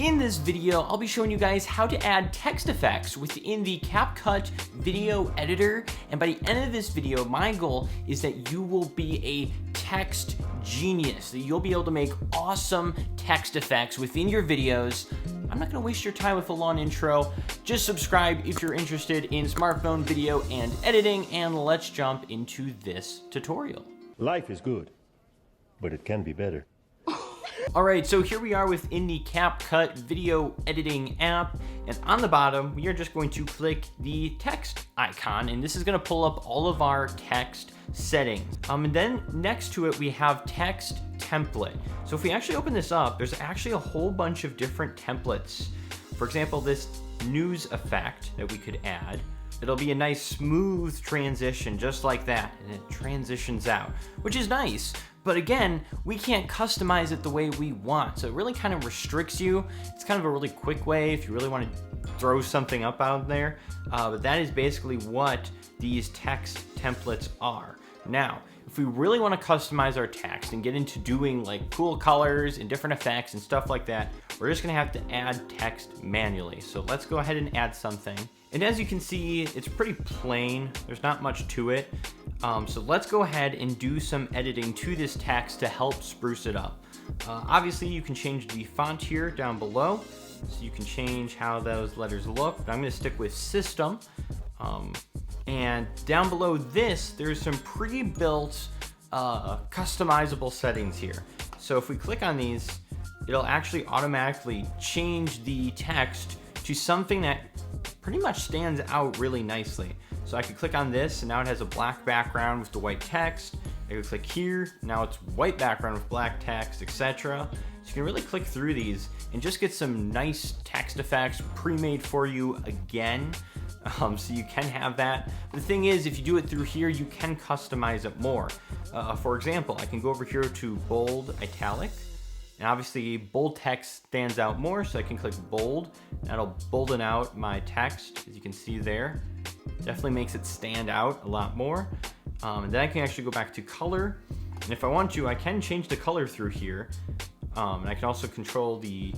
In this video, I'll be showing you guys how to add text effects within the CapCut Video Editor. And by the end of this video, my goal is that you will be a text genius, that you'll be able to make awesome text effects within your videos. I'm not gonna waste your time with a long intro. Just subscribe if you're interested in smartphone video and editing, and let's jump into this tutorial. Life is good, but it can be better. All right, so here we are within the CapCut Video Editing app, and on the bottom, we are just going to click the text icon, and this is gonna pull up all of our text settings. And then next to it, we have text template. So if we actually open this up, there's actually a whole bunch of different templates. For example, this news effect that we could add. It'll be a nice smooth transition just like that, and it transitions out, which is nice. But again, we can't customize it the way we want. So it really kind of restricts you. It's kind of a really quick way if you really want to throw something up out there. But that is basically what these text templates are. Now, if we really want to customize our text and get into doing like cool colors and different effects and stuff like that, we're just gonna have to add text manually. So let's go ahead and add something. And as you can see, it's pretty plain. There's not much to it. So let's go ahead and do some editing to this text to help spruce it up. Obviously, you can change the font here down below. So you can change how those letters look. But I'm gonna stick with system. And down below this, there's some pre-built customizable settings here. So if we click on these, it'll actually automatically change the text to something that pretty much stands out really nicely. So I could click on this, and now it has a black background with the white text. I could click here, now it's white background with black text, etc. So you can really click through these and just get some nice text effects pre-made for you again. So you can have that. The thing is, if you do it through here, you can customize it more. For example, I can go over here to bold italic. And obviously bold text stands out more, so I can click bold. That'll bolden out my text, as you can see there. Definitely makes it stand out a lot more. And then I can actually go back to color. And if I want to, I can change the color through here. And I can also control the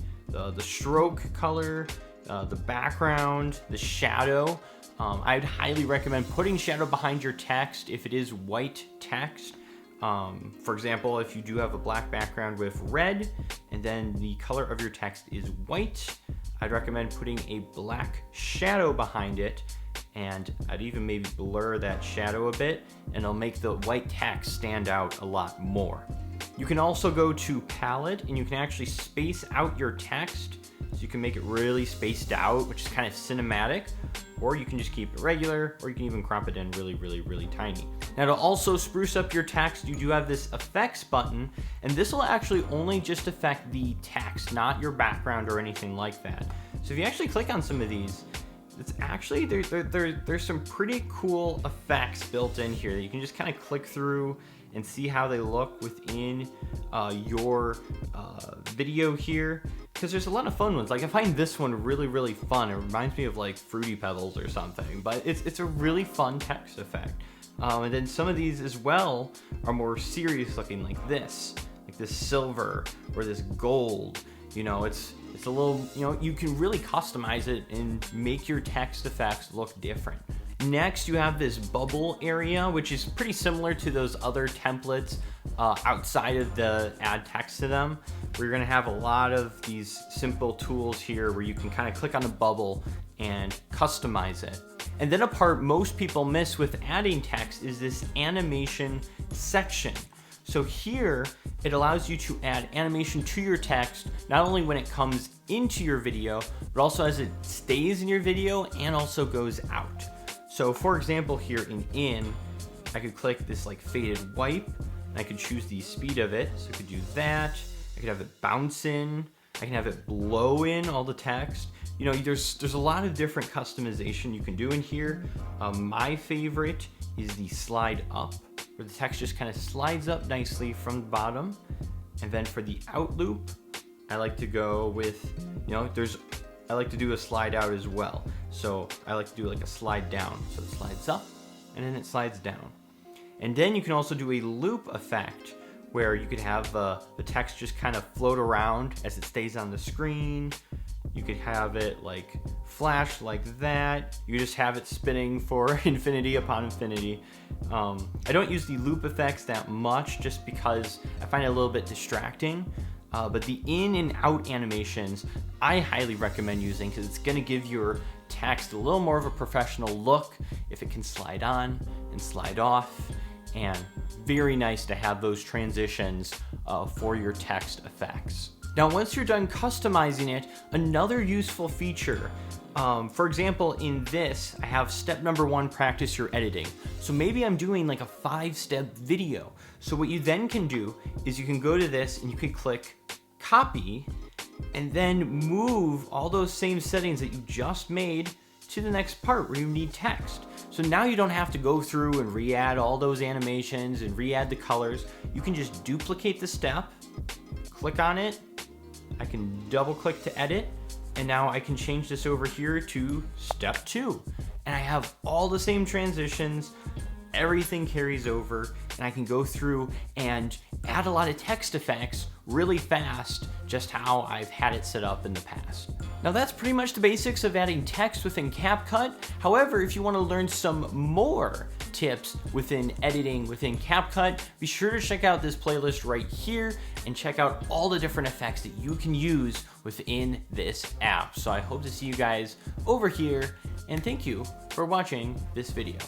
stroke color, the background, the shadow. I'd highly recommend putting shadow behind your text if it is white text. For example, if you do have a black background with red and then the color of your text is white, I'd recommend putting a black shadow behind it, and I'd even maybe blur that shadow a bit, and it'll make the white text stand out a lot more. You can also go to palette, and you can actually space out your text, so you can make it really spaced out, which is kind of cinematic, or you can just keep it regular, or you can even crop it in really tiny. Now, to also spruce up your text, you do have this effects button, and this will actually only just affect the text, not your background or anything like that. So if you actually click on some of these, it's actually, there's some pretty cool effects built in here that you can just kind of click through and see how they look within your video here. Because there's a lot of fun ones. Like, I find this one really fun. It reminds me of like Fruity Pebbles or something, but it's a really fun text effect. And then some of these as well are more serious looking, like this silver or this gold. You know, it's a little, you know, you can really customize it and make your text effects look different. Next, you have this bubble area, which is pretty similar to those other templates outside of the add text to them. We're gonna have a lot of these simple tools here where you can kind of click on the bubble and customize it. And then a part most people miss with adding text is this animation section. So here, it allows you to add animation to your text, not only when it comes into your video, but also as it stays in your video and also goes out. So for example, here in, I could click this like faded wipe, and I could choose the speed of it. So I could do that. I could have it bounce in. I can have it blow in all the text. You know, there's a lot of different customization you can do in here. My favorite is the slide up, where the text just kind of slides up nicely from the bottom. And then for the out loop, I like to go with, you know, I like to do a slide out as well. So I like to do like a slide down. So it slides up and then it slides down. And then you can also do a loop effect, where you could have the text just kind of float around as it stays on the screen. You could have it like flash like that. You just have it spinning for infinity upon infinity. I don't use the loop effects that much just because I find it a little bit distracting. But the in and out animations, I highly recommend using because it's gonna give your text a little more of a professional look if it can slide on and slide off, and very nice to have those transitions for your text effects. Now, once you're done customizing it, another useful feature, for example, in this, I have step number 1, practice your editing. So maybe I'm doing like a 5-step video. So what you then can do is you can go to this and you can click copy and then move all those same settings that you just made to the next part where you need text. So now you don't have to go through and re-add all those animations and re-add the colors. You can just duplicate the step, click on it, I can double click to edit, and now I can change this over here to step 2. And I have all the same transitions, everything carries over, and I can go through and add a lot of text effects really fast, just how I've had it set up in the past. Now that's pretty much the basics of adding text within CapCut. However, if you want to learn some more tips within editing within CapCut, be sure to check out this playlist right here and check out all the different effects that you can use within this app. So I hope to see you guys over here, and thank you for watching this video.